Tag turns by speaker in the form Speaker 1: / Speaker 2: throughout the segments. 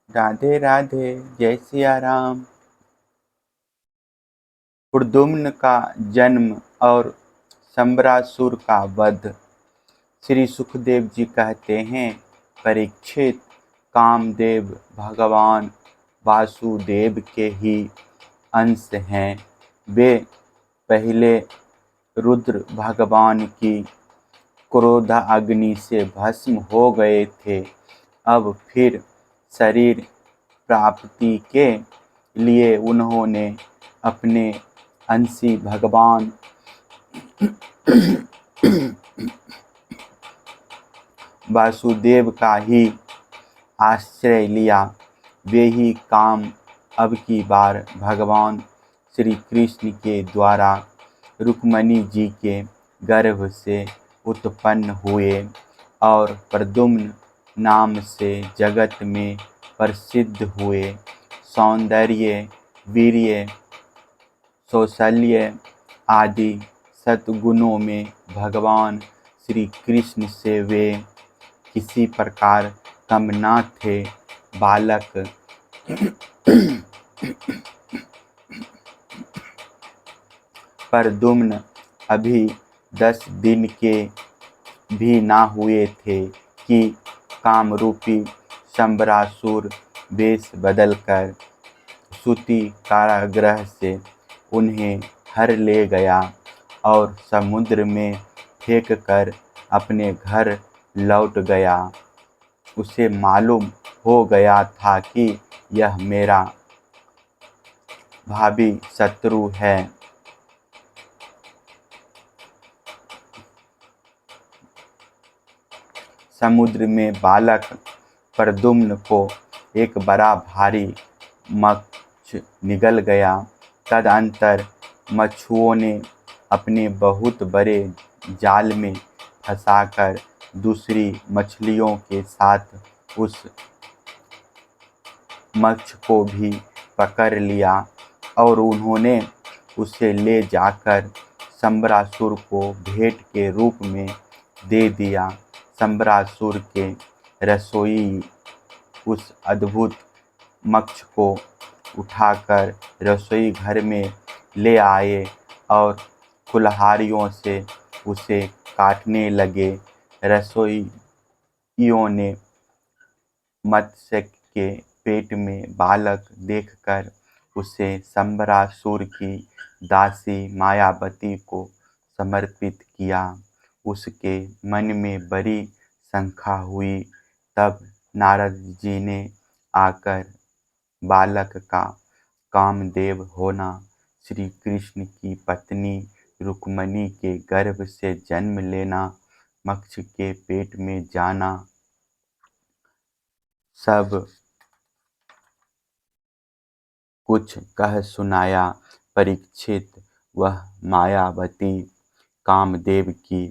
Speaker 1: राधे राधे, जय सिया राम। प्रद्युम्न का जन्म और शंबरासुर का वध। श्री सुखदेव जी कहते हैं, परीक्षित, कामदेव भगवान वासुदेव के ही अंश हैं। वे पहले रुद्र भगवान की क्रोध अग्नि से भस्म हो गए थे। अब फिर शरीर प्राप्ति के लिए उन्होंने अपने अंशी भगवान वासुदेव का ही आश्रय लिया। वे ही काम अब की बार भगवान श्री कृष्ण के द्वारा रुक्मणी जी के गर्भ से उत्पन्न हुए और प्रद्युम्न नाम से जगत में प्रसिद्ध हुए। सौंदर्य, वीर्य, कौशल्य आदि सद्गुणों में भगवान श्री कृष्ण से वे किसी प्रकार कम न थे। बालक प्रद्युम्न अभी 10 दिन के भी ना हुए थे कि कामरूपी शंबरासुर वेश बदलकर सूती कारागृह से उन्हें हर ले गया और समुद्र में फेंक कर अपने घर लौट गया। उसे मालूम हो गया था कि यह मेरा भावी शत्रु है। समुद्र में बालक प्रद्युम्न को एक बड़ा भारी मत्स्य निगल गया। तदंतर मच्छुओं ने अपने बहुत बड़े जाल में फंसाकर दूसरी मछलियों के साथ उस मत्स्य को भी पकड़ लिया और उन्होंने उसे ले जाकर शंबरासुर को भेंट के रूप में दे दिया। शंबरासुर के रसोई उस अद्भुत मत्स्य को उठाकर रसोई घर में ले आए और कुल्हाड़ियों से उसे काटने लगे। रसोइयों ने मत्स्य के पेट में बालक देखकर उसे शंबरासुर की दासी मायावती को समर्पित किया। उसके मन में बड़ी शंका हुई। तब नारद जी ने आकर बालक का कामदेव होना, श्री कृष्ण की पत्नी रुक्मणी के गर्भ से जन्म लेना, मत्स्य के पेट में जाना, सब कुछ कह सुनाया। परीक्षित, वह मायावती कामदेव की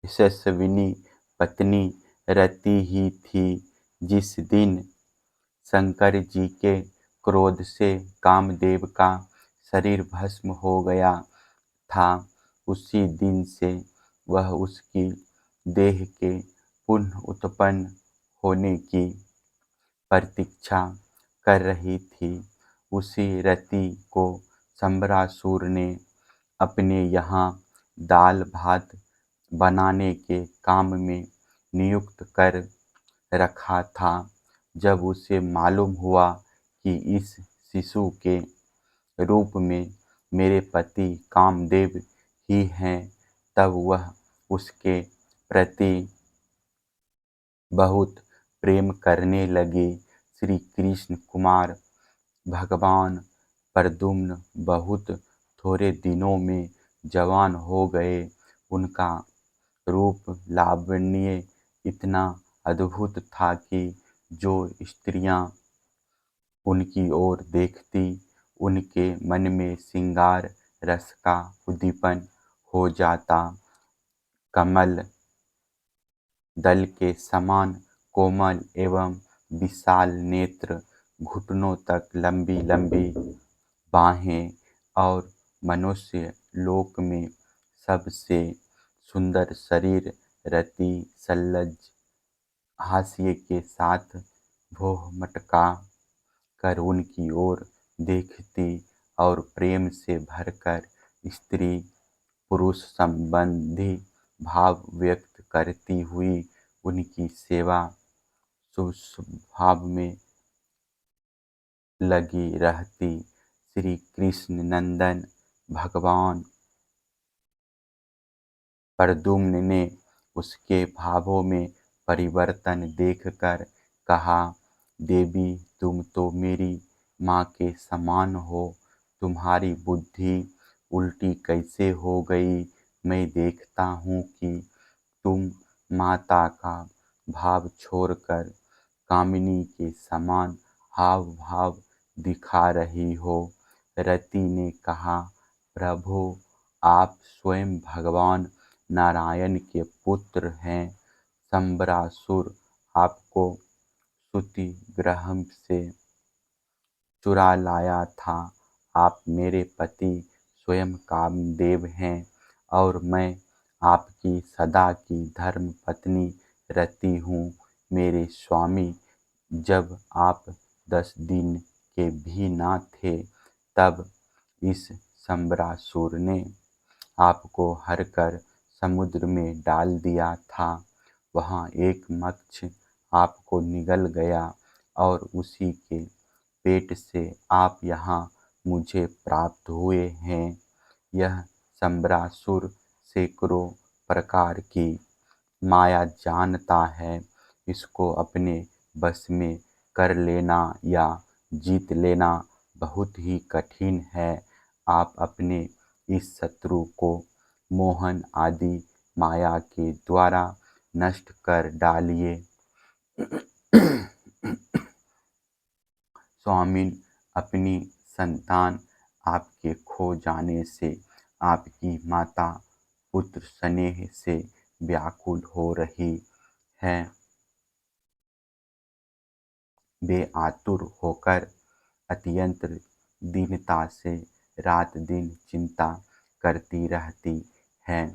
Speaker 1: यशस्विनी पत्नी रति ही थी। जिस दिन शंकर जी के क्रोध से कामदेव का शरीर भस्म हो गया था, उसी दिन से वह उसकी देह के पुनः उत्पन्न होने की प्रतीक्षा कर रही थी। उसी रति को शंबरासुर ने अपने यहाँ दाल भात बनाने के काम में नियुक्त कर रखा था। जब उसे मालूम हुआ कि इस शिशु के रूप में मेरे पति कामदेव ही हैं, तब वह उसके प्रति बहुत प्रेम करने लगे। श्री कृष्ण कुमार भगवान प्रद्युम्न बहुत थोड़े दिनों में जवान हो गए। उनका रूप लावण्य इतना अद्भुत था कि जो स्त्रियां उनकी ओर देखती, उनके मन में श्रृंगार रस का उद्दीपन हो जाता। कमल दल के समान कोमल एवं विशाल नेत्र, घुटनों तक लंबी लंबी बाहें और मनुष्य लोक में सबसे सुंदर शरीर, रति सल्लज हास्य के साथ भौह मटका कर उनकी ओर देखती और प्रेम से भरकर स्त्री पुरुष संबंधी भाव व्यक्त करती हुई उनकी सेवा सुभाव में लगी रहती। श्री कृष्ण नंदन भगवान प्रद्युम्न ने उसके भावों में परिवर्तन देखकर कहा, देवी तुम तो मेरी माँ के समान हो, तुम्हारी बुद्धि उल्टी कैसे हो गई। मैं देखता हूँ कि तुम माता का भाव छोड़कर कामिनी के समान हाव भाव दिखा रही हो। रति ने कहा, प्रभु आप स्वयं भगवान नारायण के पुत्र हैं। शंबरासुर आपको सूति ग्रह से चुरा लाया था। आप मेरे पति स्वयं कामदेव हैं और मैं आपकी सदा की धर्म पत्नी रति हूँ। मेरे स्वामी, जब आप 10 दिन के भी ना थे तब इस शंबरासुर ने आपको हरकर समुद्र में डाल दिया था। वहाँ एक मत्स्य आपको निगल गया और उसी के पेट से आप यहाँ मुझे प्राप्त हुए हैं। यह शंबरासुर सैकड़ों प्रकार की माया जानता है। इसको अपने बस में कर लेना या जीत लेना बहुत ही कठिन है। आप अपने इस शत्रु को मोहन आदि माया के द्वारा नष्ट कर डालिए। स्वामिन, अपनी संतान आपके खो जाने से आपकी माता पुत्र स्नेह से व्याकुल हो रही है। वे आतुर होकर अत्यंत दीनता से रात दिन चिंता करती रहती हैं।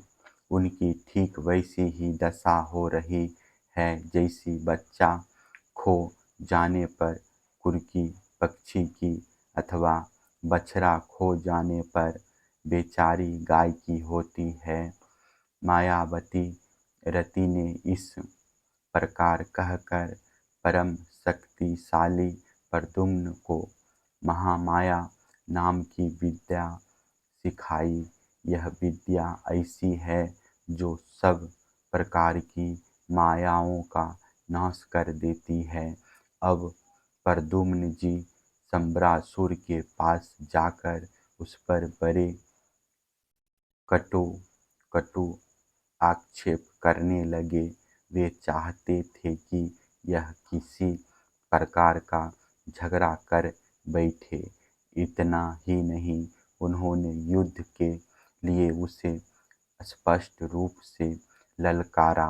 Speaker 1: उनकी ठीक वैसी ही दशा हो रही है जैसी बच्चा खो जाने पर कुर्की पक्षी की अथवा बछड़ा खो जाने पर बेचारी गाय की होती है। मायावती रति ने इस प्रकार कहकर परम शक्तिशाली प्रद्युम्न को महामाया नाम की विद्या सिखाई। यह विद्या ऐसी है जो सब प्रकार की मायाओं का नाश कर देती है। अब प्रद्युम्न जी शंबरासुर के पास जाकर उस पर बड़े कटु कटु आक्षेप करने लगे। वे चाहते थे कि यह किसी प्रकार का झगड़ा कर बैठे। इतना ही नहीं, उन्होंने युद्ध के लिए उसे स्पष्ट रूप से ललकारा।